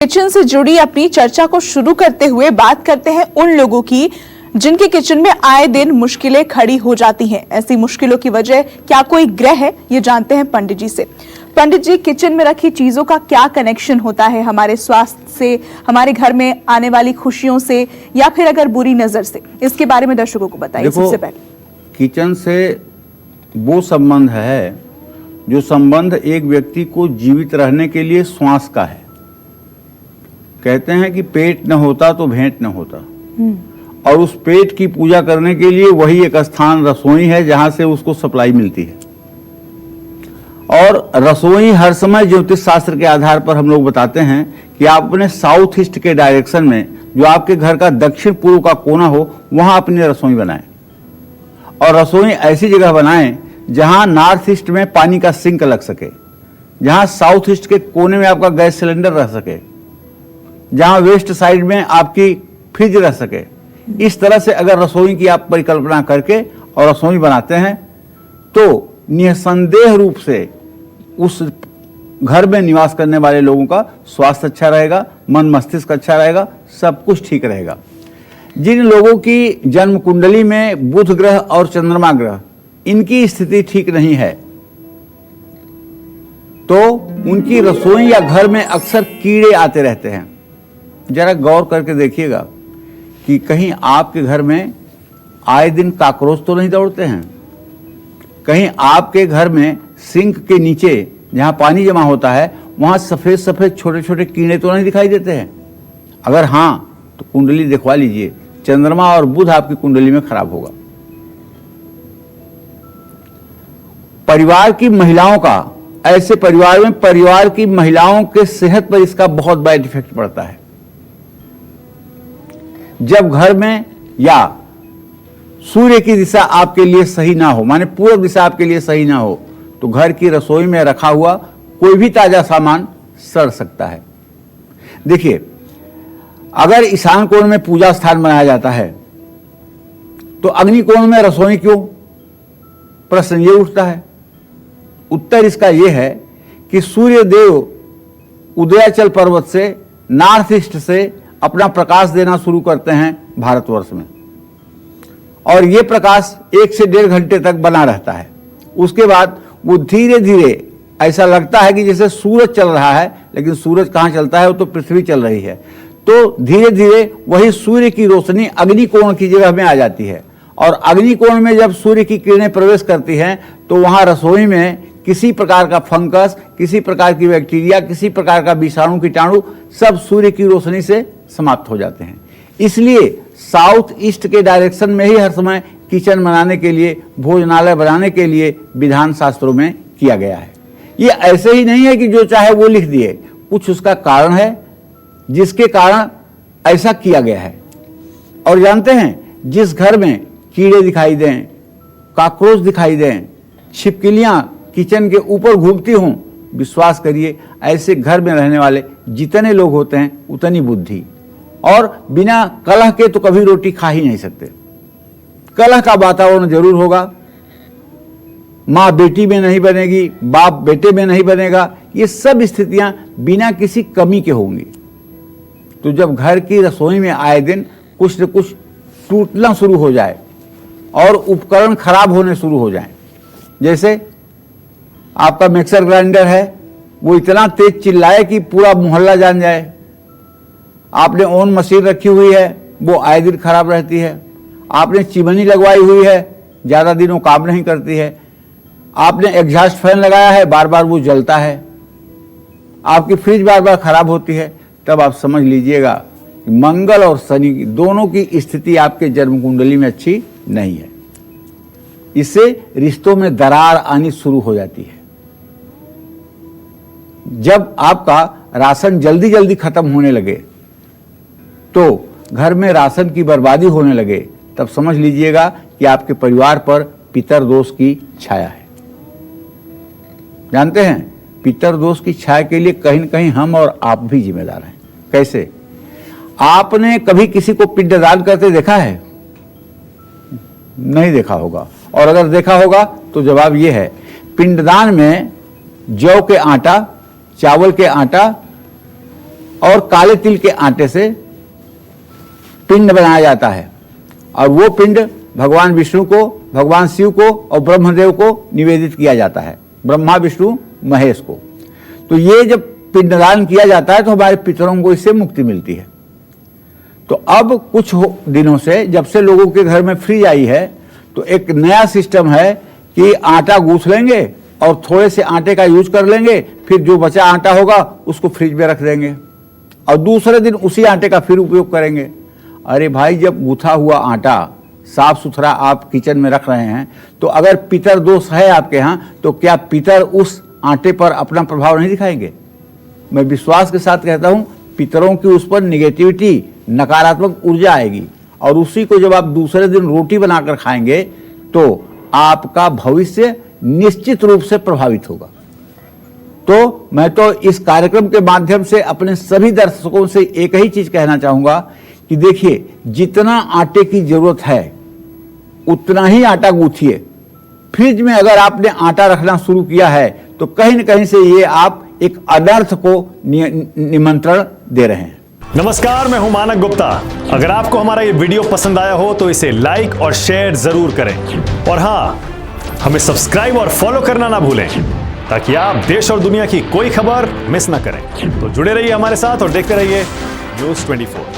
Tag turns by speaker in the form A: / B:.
A: Kitchen से जुड़ी अपनी चर्चा को शुरू करते हुए बात करते हैं उन लोगों की जिनके किचन में आए दिन मुश्किलें खड़ी हो जाती हैं। ऐसी मुश्किलों की वजह क्या कोई ग्रह है, ये जानते हैं पंडित जी से। पंडित जी, किचन में रखी चीजों का क्या कनेक्शन होता है हमारे स्वास्थ्य से, हमारे घर में आने वाली खुशियों से, या फिर अगर बुरी नजर से? इसके बारे में दर्शकों को बताइए। सबसे पहले
B: किचन से वो संबंध है जो संबंध एक व्यक्ति को जीवित रहने के लिए श्वास का है। कहते हैं कि पेट न होता तो भेंट न होता, और उस पेट की पूजा करने के लिए वही एक स्थान रसोई है जहां से उसको सप्लाई मिलती है। और रसोई हर समय ज्योतिष शास्त्र के आधार पर हम लोग बताते हैं कि आप अपने साउथ ईस्ट के डायरेक्शन में, जो आपके घर का दक्षिण पूर्व का कोना हो, वहां अपनी रसोई बनाएं। और रसोई ऐसी जगह बनाएं जहां नॉर्थ ईस्ट में पानी का सिंक लग सके, जहां साउथ ईस्ट के कोने में आपका गैस सिलेंडर रह सके, जहां वेस्ट साइड में आपकी फ्रिज रह सके। इस तरह से अगर रसोई की आप परिकल्पना करके और रसोई बनाते हैं तो निसंदेह रूप से उस घर में निवास करने वाले लोगों का स्वास्थ्य अच्छा रहेगा, मन मस्तिष्क अच्छा रहेगा, सब कुछ ठीक रहेगा। जिन लोगों की जन्म कुंडली में बुध ग्रह और चंद्रमा ग्रह, इनकी स्थिति ठीक नहीं है, तो उनकी रसोई या घर में अक्सर कीड़े आते रहते हैं। जरा गौर करके देखिएगा कि कहीं आपके घर में आए दिन कॉकरोच तो नहीं दौड़ते हैं? कहीं आपके घर में सिंक के नीचे जहां पानी जमा होता है वहां सफेद सफेद छोटे छोटे कीड़े तो नहीं दिखाई देते हैं? अगर हां तो कुंडली दिखवा लीजिए, चंद्रमा और बुध आपकी कुंडली में खराब होगा। परिवार की महिलाओं का, ऐसे परिवार में परिवार की महिलाओं के सेहत पर इसका बहुत बैड इफेक्ट पड़ता है। जब घर में या सूर्य की दिशा आपके लिए सही ना हो, माने पूर्व दिशा आपके लिए सही ना हो, तो घर की रसोई में रखा हुआ कोई भी ताजा सामान सड़ सकता है। देखिए, अगर ईशान कोण में पूजा स्थान बनाया जाता है तो अग्नि कोण में रसोई क्यों? प्रश्न ये उठता है। उत्तर इसका यह है कि सूर्य देव उदयाचल पर्वत से नॉर्थ ईस्ट से अपना प्रकाश देना शुरू करते हैं भारतवर्ष में, और ये प्रकाश 1 से 1.5 घंटे तक बना रहता है। उसके बाद वो धीरे धीरे ऐसा लगता है कि जैसे सूरज चल रहा है, लेकिन सूरज कहाँ चलता है? वो तो पृथ्वी चल रही है। तो धीरे धीरे वही सूर्य की रोशनी अग्निकोण की जगह में आ जाती है, और अग्निकोण में जब सूर्य की किरणें प्रवेश करती हैं तो वहां रसोई में किसी प्रकार का फंगस, किसी प्रकार की बैक्टीरिया, किसी प्रकार का विषाणु कीटाणु सब सूर्य की रोशनी से समाप्त हो जाते हैं। इसलिए साउथ ईस्ट के डायरेक्शन में ही हर समय किचन बनाने के लिए, भोजनालय बनाने के लिए विधान शास्त्रों में किया गया है। ये ऐसे ही नहीं है कि जो चाहे वो लिख दिए, कुछ उसका कारण है जिसके कारण ऐसा किया गया है। और जानते हैं, जिस घर में कीड़े दिखाई दें, कॉकरोच दिखाई दें, छिपकलियां किचन के ऊपर घूमती हों, विश्वास करिए ऐसे घर में रहने वाले जितने लोग होते हैं उतनी बुद्धि, और बिना कलह के तो कभी रोटी खा ही नहीं सकते। कलह का वातावरण जरूर होगा, माँ बेटी में नहीं बनेगी, बाप बेटे में नहीं बनेगा, ये सब स्थितियां बिना किसी कमी के होंगी। तो जब घर की रसोई में आए दिन कुछ न कुछ टूटना शुरू हो जाए और उपकरण खराब होने शुरू हो जाएं, जैसे आपका मिक्सर ग्राइंडर है, वो इतना तेज चिल्लाए कि पूरा मोहल्ला जान जाए। आपने ओवन मशीन रखी हुई है, वो आए दिन खराब रहती है। आपने चिमनी लगवाई हुई है, ज़्यादा दिनों काम नहीं करती है। आपने एग्जॉस्ट फैन लगाया है, बार बार वो जलता है। आपकी फ्रिज बार बार खराब होती है। तब आप समझ लीजिएगा कि मंगल और शनि दोनों की स्थिति आपके जन्म कुंडली में अच्छी नहीं है। इससे रिश्तों में दरार आनी शुरू हो जाती है। जब आपका राशन जल्दी जल्दी खत्म होने लगे, तो घर में राशन की बर्बादी होने लगे, तब समझ लीजिएगा कि आपके परिवार पर पितर दोष की छाया है। जानते हैं, पितर दोष की छाया के लिए कहीं न कहीं हम और आप भी जिम्मेदार हैं। कैसे? आपने कभी किसी को पिंडदान करते देखा है? नहीं देखा होगा, और अगर देखा होगा तो जवाब यह है, पिंडदान में जौ के आटा, चावल के आटा और काले तिल के आटे से पिंड बनाया जाता है और वो पिंड भगवान विष्णु को, भगवान शिव को और ब्रह्मदेव को निवेदित किया जाता है, ब्रह्मा विष्णु महेश को। तो ये जब पिंडदान किया जाता है तो हमारे पितरों को इससे मुक्ति मिलती है। तो अब कुछ दिनों से जब से लोगों के घर में फ्रिज आई है तो एक नया सिस्टम है कि आटा गूंथ लेंगे और थोड़े से आटे का यूज कर लेंगे, फिर जो बचा आटा होगा उसको फ्रिज में रख देंगे और दूसरे दिन उसी आटे का फिर उपयोग करेंगे। अरे भाई, जब गूथा हुआ आटा साफ सुथरा आप किचन में रख रहे हैं तो अगर पितर दोष है आपके यहाँ तो क्या पितर उस आटे पर अपना प्रभाव नहीं दिखाएंगे? मैं विश्वास के साथ कहता हूं पितरों की उस पर निगेटिविटी, नकारात्मक ऊर्जा आएगी और उसी को जब आप दूसरे दिन रोटी बनाकर खाएंगे तो आपका भविष्य निश्चित रूप से प्रभावित होगा। तो मैं तो इस कार्यक्रम के माध्यम से अपने सभी दर्शकों से एक ही चीज कहना चाहूंगा कि देखिए, जितना आटे की जरूरत है उतना ही आटा गूंथिए। फ्रिज में अगर आपने आटा रखना शुरू किया है तो कहीं न कहीं से ये आप एक अनर्थ को निमंत्रण दे रहे हैं।
C: नमस्कार, मैं हूं मानक गुप्ता। अगर आपको हमारा ये वीडियो पसंद आया हो तो इसे लाइक और शेयर जरूर करें और हां, हमें सब्सक्राइब और फॉलो करना ना भूलें ताकि आप देश और दुनिया की कोई खबर मिस ना करें। तो जुड़े रहिए हमारे साथ और देखते रहिए न्यूज़ 24।